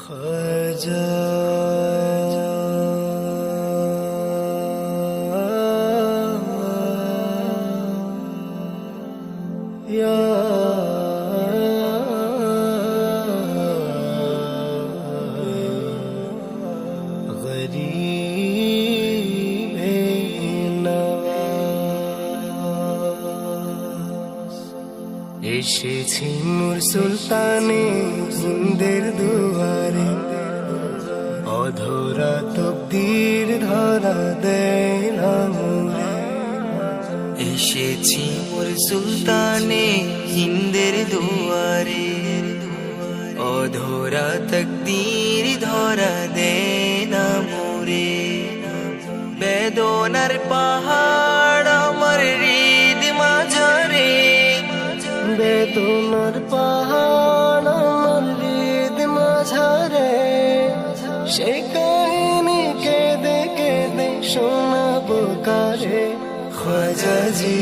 ख्वाजा या गरीब नवाज এসেছি নূর সুলতানে হিন্দের দুয়ারে অধরা তকদীর ধরা দেয় না মোরে এসেছি মোর সুলতানে হিন্দের দুয়ারে অধরা তকদীর ধরা দেয় না মোরে বেদনার পাহাড় আমার হৃদ মাঝারে বেদনার পাহাড় আমার হৃদ মাঝারে সেই কাহিনী কেঁদে কেঁদে শোনাবো কারে খ্বাজা জি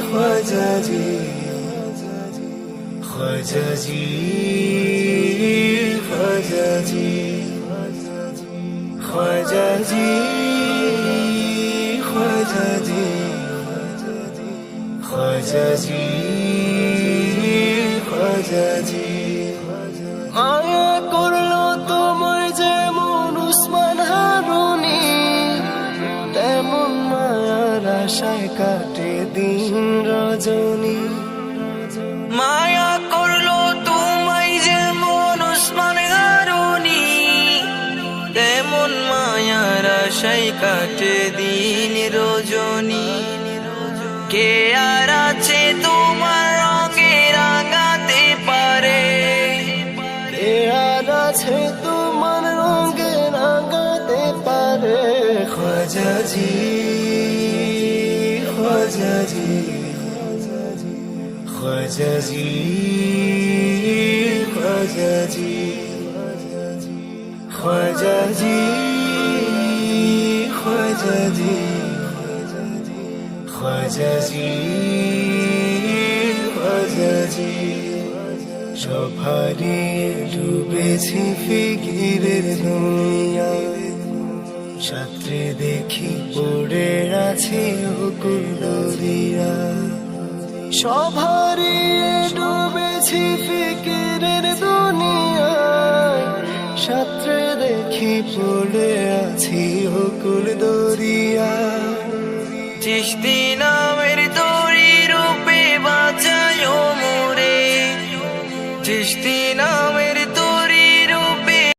খ্বাজা জি খ্বাজা জি খ্বাজা জি খ্বাজা জি খ্বাজা জি ख्वाजा जी ख्वाजा जी माया करलो তোমায় যেমন উসমান হারুনি তেমন মায়ার আশায় কাটে দিন রজনী মায়া করলো তোমায় যেমন উসমান হারুনি তেমন মায়ার আশায় কাটে দিন রজনী কে আর আছে তোমার রঙে রাঙাতে পারে কে আর আছে তোমার রঙে রাঙাতে পারে খ্বাজা জি খ্বাজা জি খ্বাজা জি খ্বাজা জি খ্বাজা জি খ্বাজা জি খ্বাজা জি খ্বাজা জি সব হারিয়ে ডুবেছি ফিকিরের দুনিয়ায় সাঁতরে দেখি পড়ে আছে অকুল দরিয়া সব হারিয়ে ডুবেছি ফিকিরের দুনিয়ায় সাঁতরে দেখি পড়ে আছি অকুল দরিয়া চিশতি নামের দড়ি রূপে বাঁচায় মোরে চিশতি নামের